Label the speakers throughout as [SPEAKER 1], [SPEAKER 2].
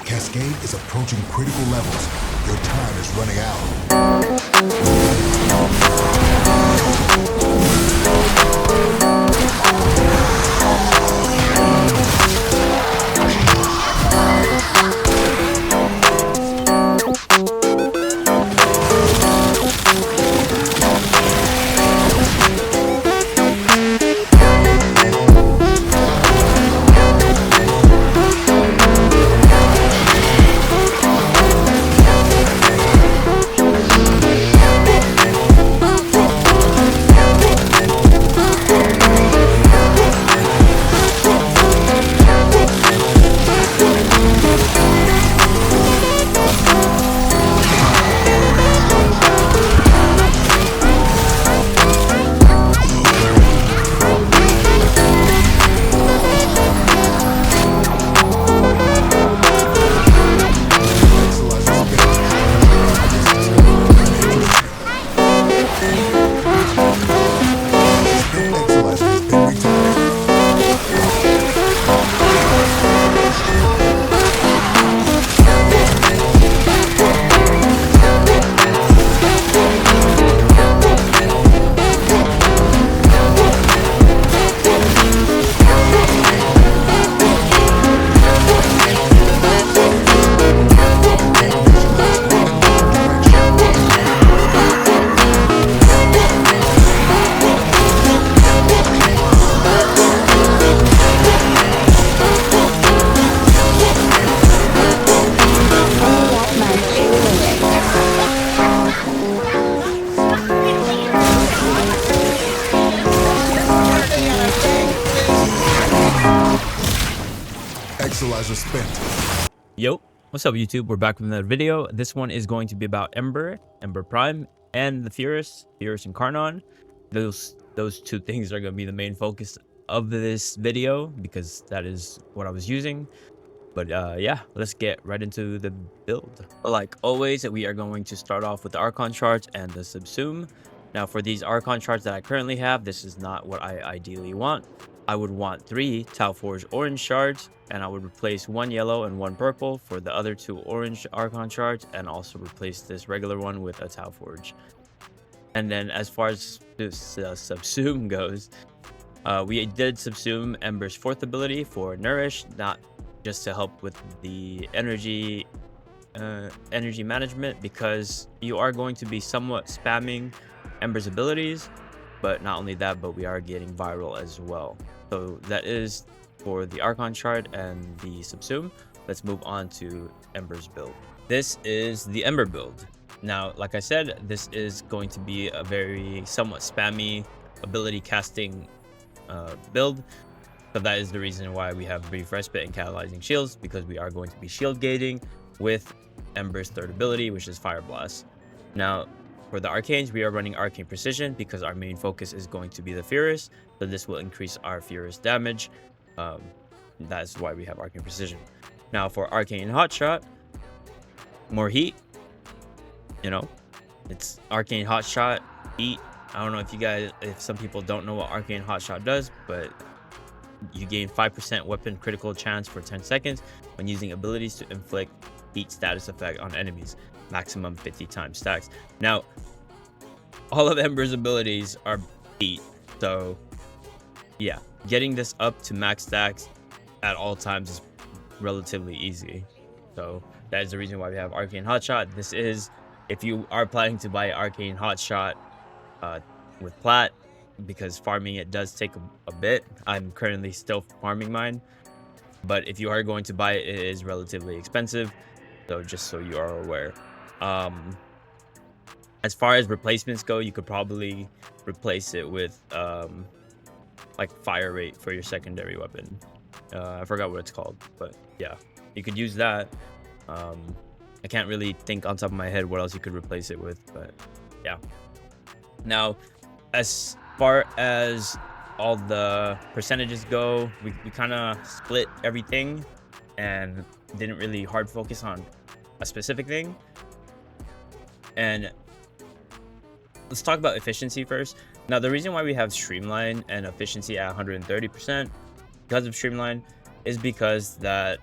[SPEAKER 1] Cascade is approaching critical levels. Your time is running out. Exilizer spent.
[SPEAKER 2] Yo, what's up YouTube? We're back with another video. This one is going to be about Ember Prime, and the Furis Incarnon. Those two things are going to be the main focus of this video because that is what I was using. But yeah, let's get right into the build. Like always, we are going to start off with the Archon shards and the Subsume. Now for these Archon shards that I currently have, this is not what I ideally want. I would want 3 Tau Forge orange shards, and I would replace 1 yellow and 1 purple for the other 2 orange Archon shards, and also replace this regular one with a Tau Forge. And then as far as this Subsume goes, we did Subsume Ember's 4th ability for Nourish, not just to help with the energy management, because you are going to be somewhat spamming Ember's abilities. But not only that, but we are getting viral as well. So that is for the Archon shard and the Subsume. Let's move on to Ember's build. This is the Ember build. Now, like I said, this is going to be a very somewhat spammy ability casting build. So that is the reason why we have Brief Respite and Catalyzing Shields, because we are going to be shield gating with Ember's 3rd ability, which is Fire Blast. Now, for the Arcanes, we are running Arcane Precision because our main focus is going to be the Furis. So this will increase our Furis damage. That's why we have Arcane Precision. Now for Arcane Hotshot, more heat. You know, it's Arcane Hotshot, heat. I don't know if some people don't know what Arcane Hotshot does, but you gain 5% weapon critical chance for 10 seconds when using abilities to inflict heat status effect on enemies. Maximum 50 times stacks. Now, all of Ember's abilities are heat, so yeah, getting this up to max stacks at all times is relatively easy. So that is the reason why we have Arcane Hotshot. This is if you are planning to buy Arcane Hotshot with plat, because farming it does take a bit. I'm currently still farming mine, but if you are going to buy it, it is relatively expensive. So just so you are aware. As far as replacements go, you could probably replace it with like fire rate for your secondary weapon. I forgot what it's called, but yeah, you could use that. I can't really think on top of my head what else you could replace it with, but yeah. Now, as far as all the percentages go, we kind of split everything and didn't really hard focus on a specific thing. And let's talk about efficiency first. Now, the reason why we have streamline and efficiency at 130% because of streamline is because that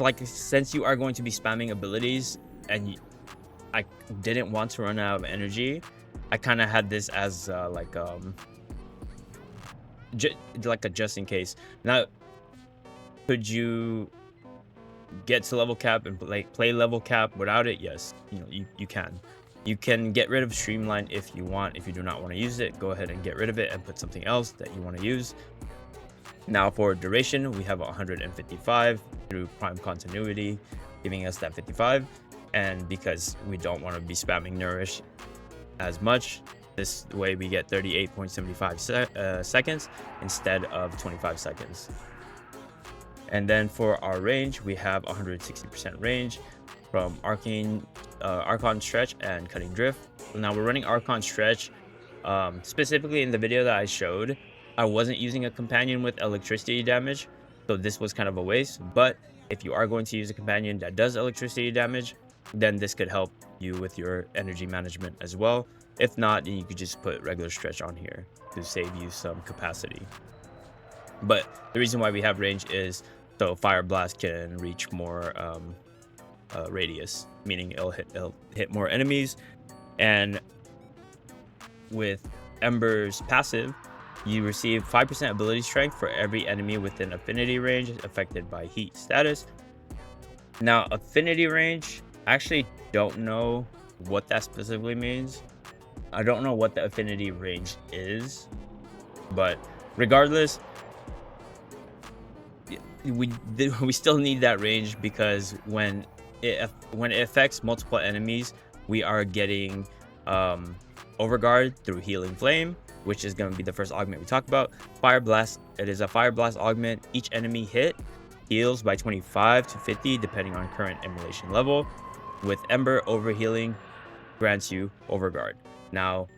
[SPEAKER 2] like, since you are going to be spamming abilities and I didn't want to run out of energy, I kind of had this as like a just in case. Now, could you get to level cap and play level cap without it? Yes, you can. You can get rid of streamline if you want. If you do not want to use it, go ahead and get rid of it and put something else that you want to use. Now for duration, we have 155 through prime continuity, giving us that 55. And because we don't want to be spamming nourish as much, this way we get 38.75 seconds instead of 25 seconds. And then for our range, we have 160% range from Archon stretch and cutting drift. Now we're running Archon stretch. Specifically in the video that I showed, I wasn't using a companion with electricity damage, so this was kind of a waste. But if you are going to use a companion that does electricity damage, then this could help you with your energy management as well. If not, then you could just put regular stretch on here to save you some capacity. But the reason why we have range is so Fire Blast can reach more radius, meaning it'll hit more enemies. And with Ember's passive, you receive 5% ability strength for every enemy within affinity range affected by heat status. Now, affinity range, I actually don't know what that specifically means. I don't know what the affinity range is, but regardless, we still need that range, because when it affects multiple enemies, we are getting overguard through healing flame, which is going to be the first augment we talk about. Fire blast, it is a fire blast augment. Each enemy hit heals by 25 to 50 depending on current emulation level. With Ember, overhealing grants you overguard. Now,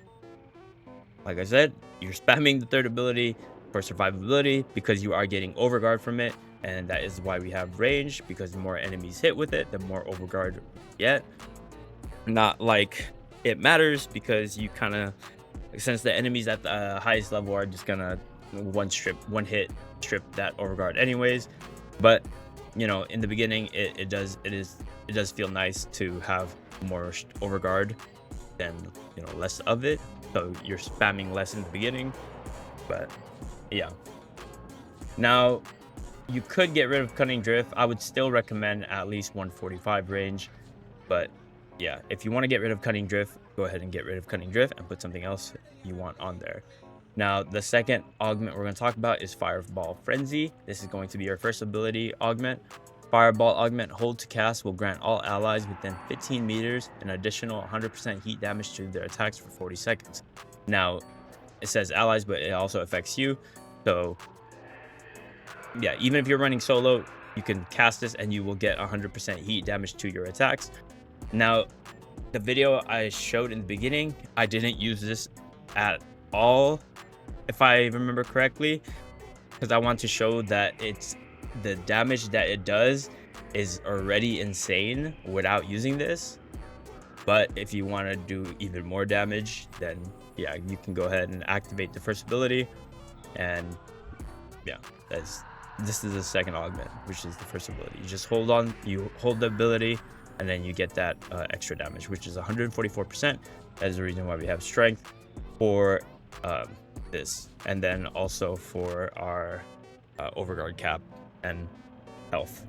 [SPEAKER 2] like I said, you're spamming the third ability for survivability because you are getting overguard from it, and that is why we have range, because the more enemies hit with it, the more overguard you get. Not like it matters, because you kind of, since the enemies at the highest level are just gonna one hit strip that overguard anyways. But in the beginning, it does feel nice to have more overguard than less of it, so you're spamming less in the beginning. But yeah, now you could get rid of cutting drift. I would still recommend at least 145 range, but yeah, if you want to get rid of cutting drift, go ahead and get rid of cutting drift and put something else you want on there. Now, the second augment we're going to talk about is Fireball Frenzy. This is going to be your first ability augment. Fireball augment, hold to cast, will grant all allies within 15 meters an additional 100% heat damage to their attacks for 40 seconds. Now, it says allies, but it also affects you. So yeah, even if you're running solo, you can cast this and you will get 100% heat damage to your attacks. Now, the video I showed in the beginning, I didn't use this at all, if I remember correctly, because I want to show that the damage that it does is already insane without using this. But if you want to do even more damage, then yeah, you can go ahead and activate the first ability. And yeah, this is the second augment, which is the first ability. You just hold the ability, and then you get that extra damage, which is 144%. That is the reason why we have strength for this, and then also for our overguard cap and health,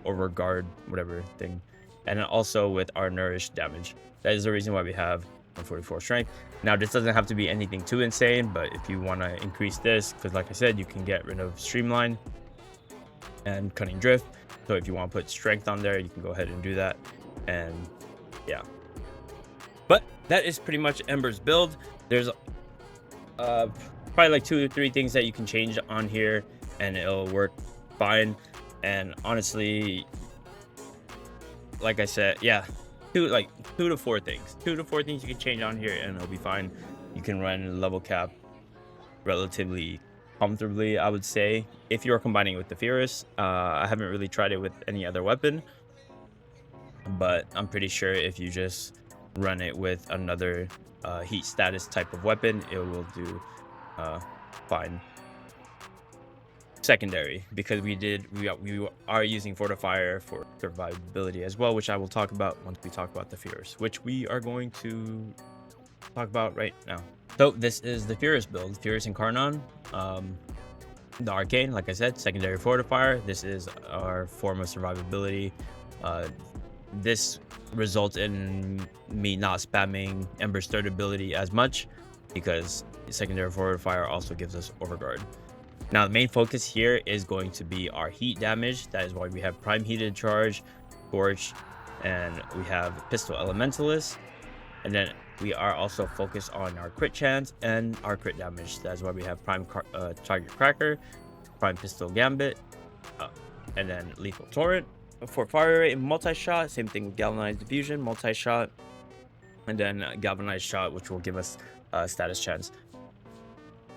[SPEAKER 2] overguard whatever thing, and then also with our nourish damage. That is the reason why we have 144 strength. Now, this doesn't have to be anything too insane, but if you want to increase this, because like I said, you can get rid of streamline and cutting drift. So if you want to put strength on there, you can go ahead and do that. And yeah, but that is pretty much Ember's build. There's probably like 2 or 3 things that you can change on here and it'll work fine. And honestly, like I said, yeah, 2 to 4 things you can change on here and it'll be fine. You can run level cap relatively comfortably, I would say, if you're combining it with the Furis. I haven't really tried it with any other weapon, but I'm pretty sure if you just run it with another heat status type of weapon, it will do fine. secondary, because we are using fortifier for survivability as well, which I will talk about once we talk about the Furis, which we are going to talk about right now. So this is the Furis build, Furis Incarnon. The Arcane, like I said, secondary fortifier. This is our form of survivability. This results in me not spamming Ember's third ability as much, because secondary fortifier also gives us overguard. Now the main focus here is going to be our heat damage. That is why we have prime heated charge, scorch, and we have pistol elementalist. And then we are also focused on our crit chance and our crit damage. That's why we have prime target cracker, prime pistol gambit, and then lethal torrent. For fire rate and multi-shot, same thing with galvanized diffusion, multi-shot, and then galvanized shot, which will give us status chance.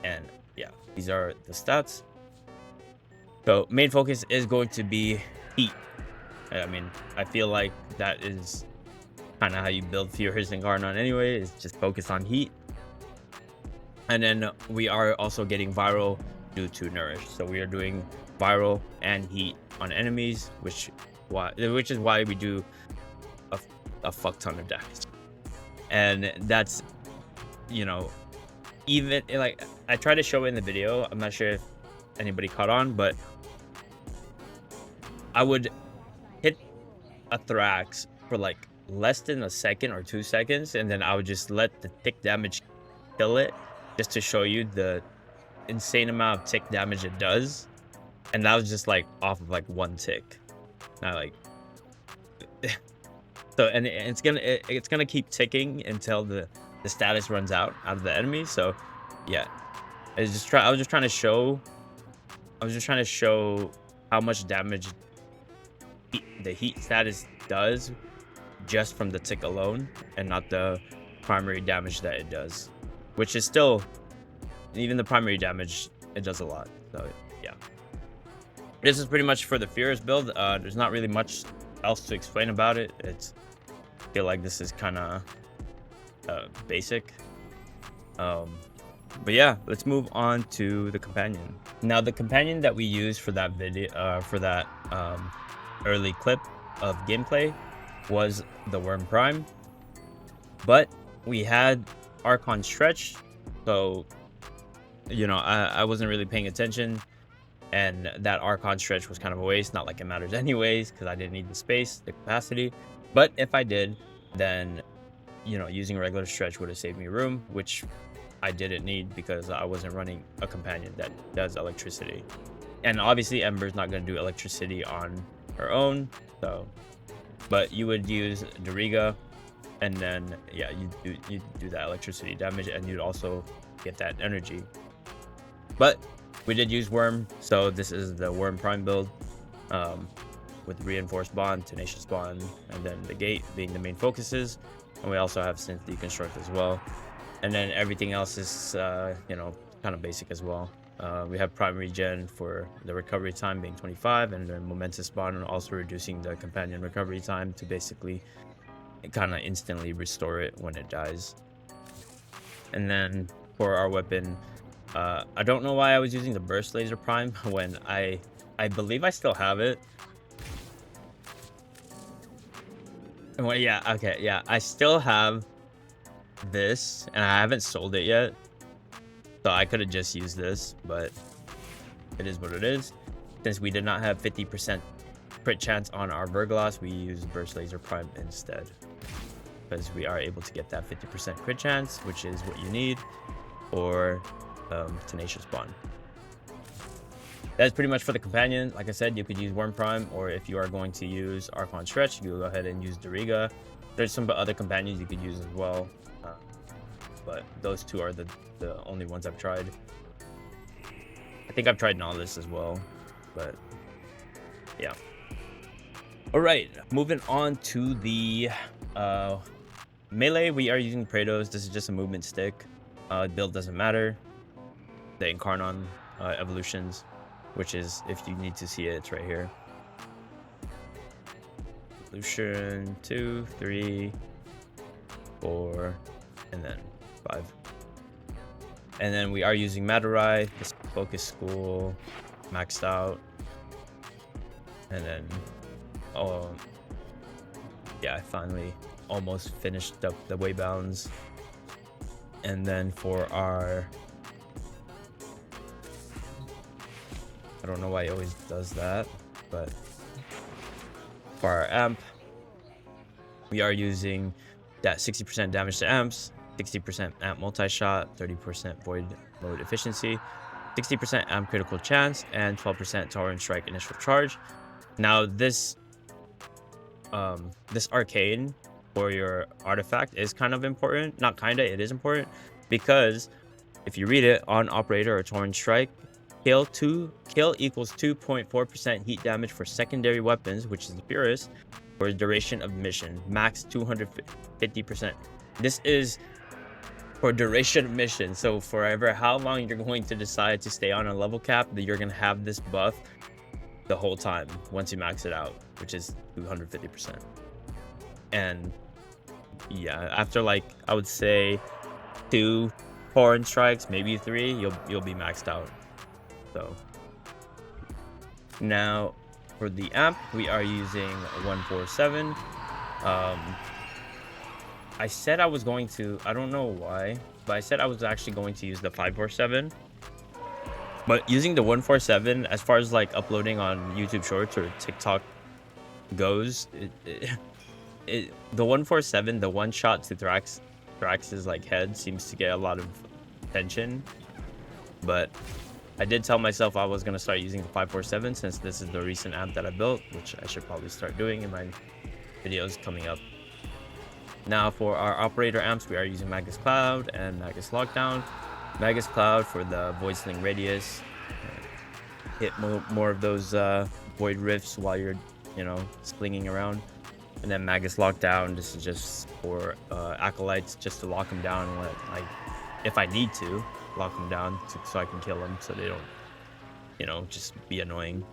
[SPEAKER 2] And yeah, these are the stats. So main focus is going to be heat. I mean, I feel like that is kind of how you build Furis Incarnon anyway, is just focus on heat. And then we are also getting viral due to nourish. So we are doing viral and heat on enemies, which is why we do a fuck ton of damage. And that's, you know, even like I tried to show it in the video. I'm not sure if anybody caught on, but I would hit a Thrax for like less than a second or 2 seconds, and then I would just let the tick damage kill it, just to show you the insane amount of tick damage it does. And that was just like off of like one tick. Now like so, and it's gonna keep ticking until the status runs out of the enemy. So yeah, I was just trying to show how much damage the heat status does just from the tick alone, and not the primary damage that it does, which is still, even the primary damage, it does a lot. So yeah, this is pretty much for the Furis build. There's not really much else to explain about it. I feel like this is kind of basic. But yeah, let's move on to the companion. Now the companion that we used for that video, for that early clip of gameplay, was the Worm Prime, but we had Archon stretch, so you know, I wasn't really paying attention, and that Archon stretch was kind of a waste. Not like it matters anyways, because I didn't need the space, the capacity. But if I did, then, you know, using regular stretch would have saved me room, which I didn't need because I wasn't running a companion that does electricity. And obviously Ember's not going to do electricity on her own, so, but you would use Doriga, and then yeah, you do that electricity damage, and you'd also get that energy. But we did use Worm, so this is the Worm Prime build, with reinforced bond, tenacious bond, and then the gate being the main focuses. And we also have synth deconstruct as well, and then everything else is you know, kind of basic as well. We have primary gen for the recovery time being 25, and then momentous bond, and also reducing the companion recovery time to basically kind of instantly restore it when it dies. And then for our weapon, I don't know why I was using the burst laser prime when I believe I still have it. Well, yeah, okay, yeah, I still have this, and I haven't sold it yet, so I could have just used this, but it is what it is. Since we did not have 50% crit chance on our Verglas, we used burst laser prime instead, because we are able to get that 50% crit chance, which is what you need for tenacious bond. That's pretty much for the companion. Like I said, you could use Worm Prime, or if you are going to use Archon Stretch, you go ahead and use Doriga. There's some other companions you could use as well, but those two are the only ones I've tried. I think I've tried Nautilus as well, but yeah. All right, moving on to the melee. We are using Praetos. This is just a movement stick. Build doesn't matter. The Incarnon evolutions, which is, if you need to see it, it's right here. Evolution 2, 3, 4, and then 5. And then we are using Madurai, this focus school, maxed out. And then, oh, yeah, I finally almost finished up the way bounds. And then for our, I don't know why it always does that, but for our amp, we are using that 60% damage to amps, 60% amp multi-shot, 30% void mode efficiency, 60% amp critical chance, and 12% torrent strike initial charge. Now this this arcane for your artifact is kind of important. Not kinda, it is important, because if you read it, on operator or torrent strike, kill equals 2.4% heat damage for secondary weapons, which is the Furis, for the duration of mission, max 250%. This is for duration of mission, so forever, how long you're going to decide to stay on a level cap, that you're gonna have this buff the whole time once you max it out, which is 250%. And yeah, after like, I would say 2 torrent strikes, maybe 3, you'll be maxed out. So now for the amp, we are using 147. I said I was going to, I don't know why, but I said I was actually going to use the 547. But using the 147, as far as like uploading on YouTube Shorts or TikTok goes, the 147, the one shot to Thrax's like head seems to get a lot of attention. But I did tell myself I was going to start using the 547 since this is the recent amp that I built, which I should probably start doing in my videos coming up. Now for our operator amps, we are using Magus Cloud and Magus Lockdown. Magus Cloud for the void sling radius, hit more of those void rifts while you're, you know, slinging around. And then Magus Lockdown, this is just for acolytes, just to lock them down when if I need to lock them down so I can kill them, so they don't, you know, just be annoying.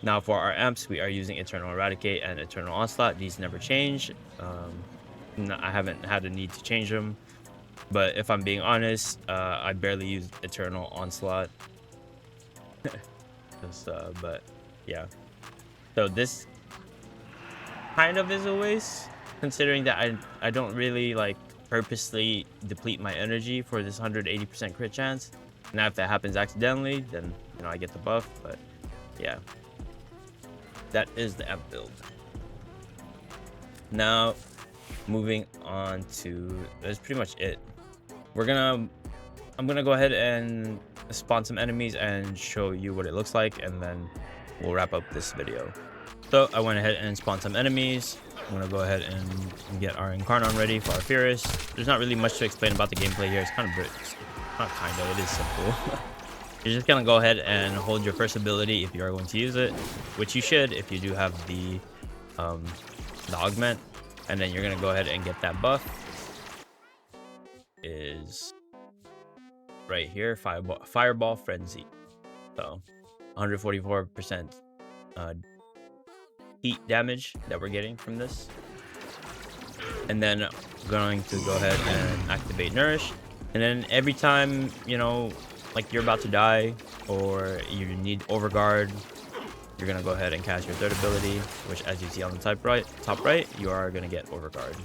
[SPEAKER 2] Now for our amps, we are using Eternal Eradicate and Eternal Onslaught. These never change. I haven't had a need to change them, but if I'm being honest, I barely use Eternal Onslaught. But yeah, so this kind of is a waste, considering that I don't really like purposely deplete my energy for this 180% crit chance. Now if that happens accidentally, then, you know, I get the buff. But yeah, that is the amp build. Now moving on to, that's pretty much it. I'm gonna go ahead and spawn some enemies and show you what it looks like, and then we'll wrap up this video. So I went ahead and spawned some enemies. I'm gonna go ahead and get our Incarnon ready for our Furis. There's not really much to explain about the gameplay here. It's kind of, not kind of, it is simple. You're just gonna go ahead and hold your first ability if you are going to use it, which you should if you do have the augment. And then you're gonna go ahead and get that buff. Is right here, Fireball Frenzy. So 144% heat damage that we're getting from this. And then going to go ahead and activate Nourish. And then every time, you know, like you're about to die or you need Overguard, you're gonna go ahead and cast your third ability, which, as you see on the top right, you are gonna get Overguard.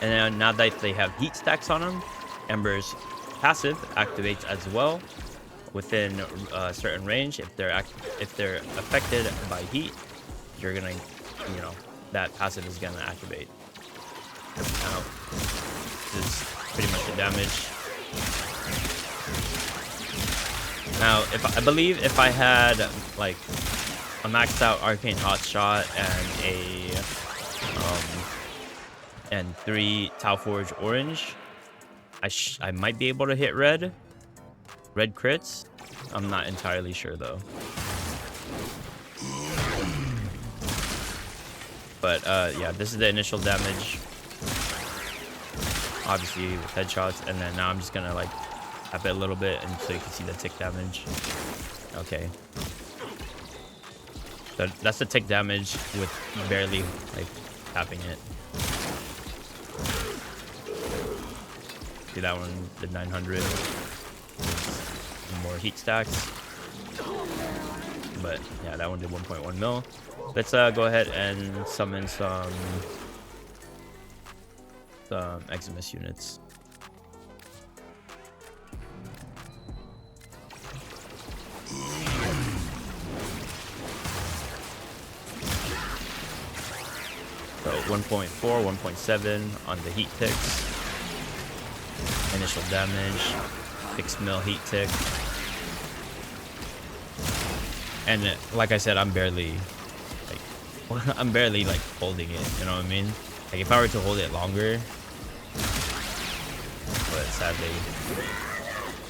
[SPEAKER 2] And then now that they have heat stacks on them, Ember's passive activates as well within a certain range. If they're affected by heat, you're gonna, you know, that passive is gonna activate. Now, this is pretty much the damage. Now, I believe if I had like a maxed out Arcane Hotshot and 3 Tau Forge Orange, I might be able to hit red crits. I'm not entirely sure though. But yeah, this is the initial damage, obviously with headshots, and then now I'm just gonna like tap it a little bit, and so you can see the tick damage. Okay, so that's the tick damage with barely like tapping it. See that one, the 900. More heat stacks. but yeah, that one did 1.1 mil. Let's go ahead and summon some Eximus units. So 1.4, 1.7 on the heat ticks. Initial damage, 6 mil heat tick. And like I said, I'm barely like holding it, you know what I mean? Like if I were to hold it longer, but sadly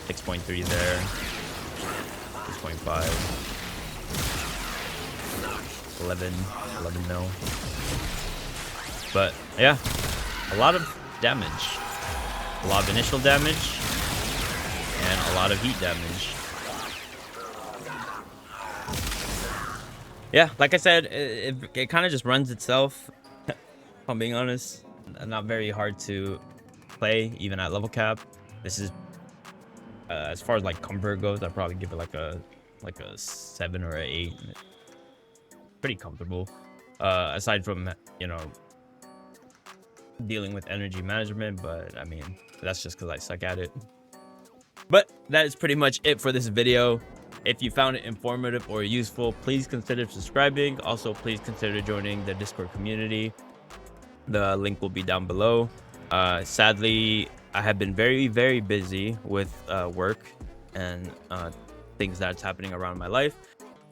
[SPEAKER 2] 6.3 there, 6.5, 11 mil. But yeah, a lot of damage, a lot of initial damage, and a lot of heat damage. Yeah, like I said, it kind of just runs itself. If I'm being honest, not very hard to play even at level cap. This is as far as like comfort goes, I'd probably give it like a 7 or an 8. Pretty comfortable, aside from, you know, dealing with energy management, but I mean, that's just because I suck at it. But that is pretty much it for this video. If you found it informative or useful, please consider subscribing. Also, please consider joining the Discord community. The link will be down below. Sadly, I have been very, very busy with work and things that's happening around my life.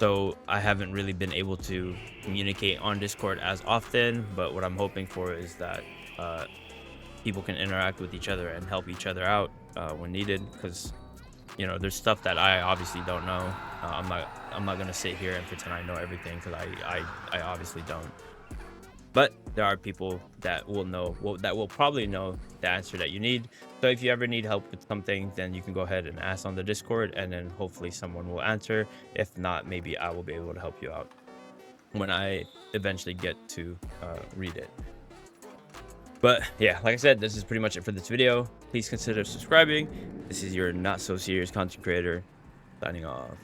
[SPEAKER 2] So I haven't really been able to communicate on Discord as often. But what I'm hoping for is that people can interact with each other and help each other out when needed, because you know there's stuff that I obviously don't know. I'm not gonna sit here and pretend I know everything, because I obviously don't. But there are people that will know, that will probably know the answer that you need. So if you ever need help with something, then you can go ahead and ask on the Discord, and then hopefully someone will answer. If not, maybe I will be able to help you out when I eventually get to read it. But yeah, like I said, this is pretty much it for this video. Please consider subscribing. This is your not so serious content creator signing off.